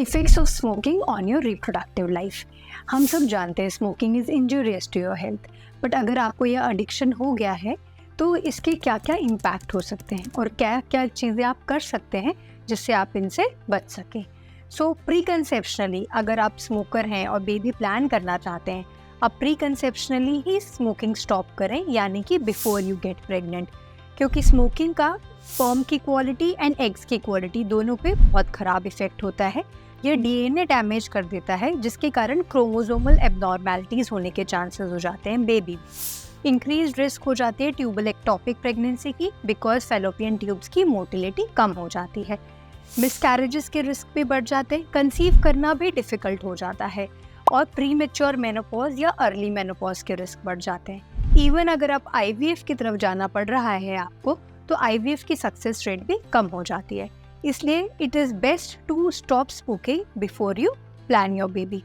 Effects of smoking on your reproductive life. हम सब जानते हैं smoking is injurious to your health, but अगर आपको यह एडिक्शन हो गया है तो इसके क्या क्या इम्पैक्ट हो सकते हैं और क्या क्या चीज़ें आप कर सकते हैं जिससे आप इनसे बच सकें। सो प्री कंसेप्शनली अगर आप स्मोकर हैं और बेबी प्लान करना चाहते हैं, आप प्री कंसेप्शनली ही स्मोकिंग स्टॉप करें, यानी कि बिफोर यू गेट प्रेग्नेंट, क्योंकि स्मोकिंग का स्पर्म की क्वालिटी एंड एग्स की क्वालिटी दोनों पे बहुत ख़राब इफेक्ट होता है। ये डीएनए डैमेज कर देता है, जिसके कारण क्रोमोसोमल एबनॉर्मेलिटीज़ होने के चांसेस हो जाते हैं बेबी। इंक्रीज रिस्क हो जाती है ट्यूबल एक्टोपिक प्रेगनेंसी की, बिकॉज फेलोपियन ट्यूब्स की मोटिलिटी कम हो जाती है। मिसकैरेजेस के रिस्क भी बढ़ जाते हैं, कंसीव करना भी डिफ़िकल्ट हो जाता है, और प्री मेच्योर मेनोपॉज या अर्ली मेनोपॉज के रिस्क बढ़ जाते हैं। इवन अगर आप आईवीएफ की तरफ जाना पड़ रहा है आपको, तो आईवीएफ की सक्सेस रेट भी कम हो जाती है। इसलिए it is best to stop smoking before you plan your baby.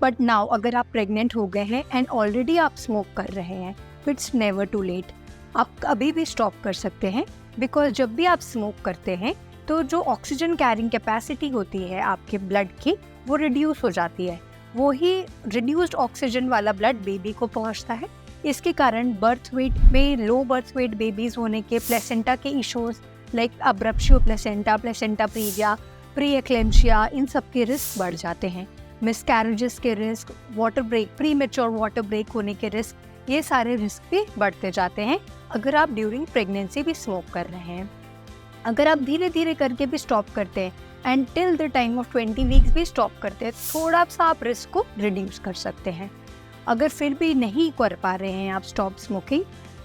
But now अगर आप प्रेग्नेंट हो गए हैं एंड ऑलरेडी आप स्मोक कर रहे हैं, तो इट्स नेवर टू लेट। आप अभी भी स्टॉप कर सकते हैं, बिकॉज जब भी आप स्मोक करते हैं तो जो ऑक्सीजन कैरिंग कैपेसिटी होती है आपके ब्लड की, वो रिड्यूस हो जाती है। वो ही रिड्यूस्ड ऑक्सीजन वाला ब्लड बेबी को पहुंचता है। इसके कारण बर्थ वेट में लो बर्थ वेट बेबीज़ होने के, प्लेसेंटा के issues like abruptio placenta, placenta previa, preeclampsia, इन सब के रिस्क बढ़ जाते हैं। मिसकैरेजेस के risk, water break, premature water break होने के रिस्क, ये सारे रिस्क भी बढ़ते जाते हैं अगर आप ड्यूरिंग प्रेगनेंसी भी स्मोक कर रहे हैं। अगर आप धीरे धीरे करके भी स्टॉप करते हैं and till the time of 20 weeks भी स्टॉप करते हैं, थोड़ा सा आप रिस्क को रिड्यूस कर सकते हैं। अगर फिर भी नहीं कर पा रहे हैं आप स्टॉप स्मोकिंग,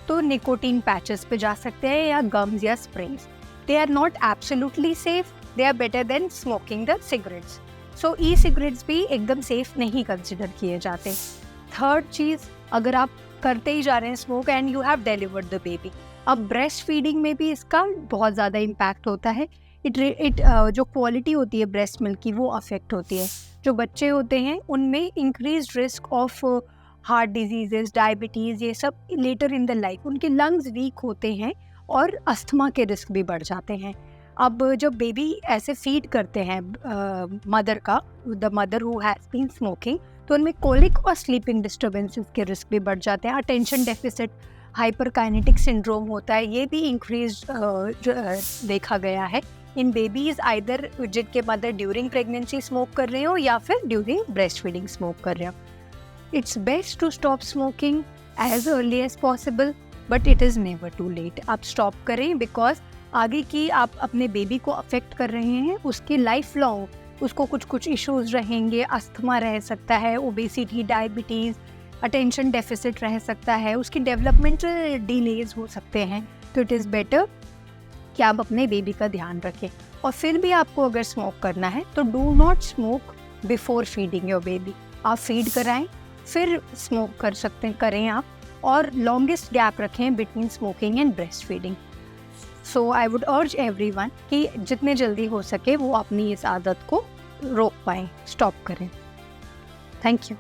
तो निकोटीन पैचेस पे जा सकते हैं या गम्स या sprays. They are not absolutely safe, they are better than smoking the cigarettes. So e cigarettes भी एकदम सेफ नहीं कंसिडर किए जाते। थर्ड चीज़, अगर आप करते ही जा रहे हैं smoke and you have delivered the baby, अब ब्रेस्ट फीडिंग में भी इसका बहुत ज़्यादा इम्पैक्ट होता है। जो क्वालिटी होती है ब्रेस्ट मिल्क की, वो अफेक्ट होती है। जो बच्चे होते हैं उनमें increase risk of heart diseases, diabetes, ये सब लेटर इन द लाइफ। उनके लंग्स वीक होते हैं और अस्थमा के रिस्क भी बढ़ जाते हैं। अब जब बेबी ऐसे फीड करते हैं the mother who has been smoking, तो उनमें कोलिक और स्लीपिंग डिस्टर्बेंसेस के रिस्क भी बढ़ जाते हैं। अटेंशन डेफिसिट हाइपरकाइनेटिक सिंड्रोम होता है, ये भी इंक्रीज देखा गया है इन बेबीज़, आइदर जिनके मदर ड्यूरिंग प्रेगनेंसी स्मोक कर रहे हो या फिर ड्यूरिंग ब्रेस्ट फीडिंग स्मोक कर रहे हो। It's best to stop smoking as early as possible, but it is never too late. आप स्टॉप करें, बिकॉज आगे की आप अपने बेबी को अफेक्ट कर रहे हैं, उसके लाइफ लॉन्ग उसको कुछ इश्यूज रहेंगे। अस्थमा रह सकता है, ओबेसिटी, डायबिटीज़, अटेंशन डेफिसिट रह सकता है, उसकी डेवलपमेंटल डिलेज हो सकते हैं। तो इट इज़ बेटर कि आप अपने बेबी का ध्यान रखें। और फिर भी आपको अगर स्मोक करना है तो do not smoke before feeding your baby. आप फीड कराएं फिर स्मोक करें आप, और लॉन्गेस्ट गैप रखें between smoking and breast feeding. So I would अर्ज एवरीवन कि जितने जल्दी हो सके वो अपनी इस आदत को रोक पाएँ, स्टॉप करें। Thank you.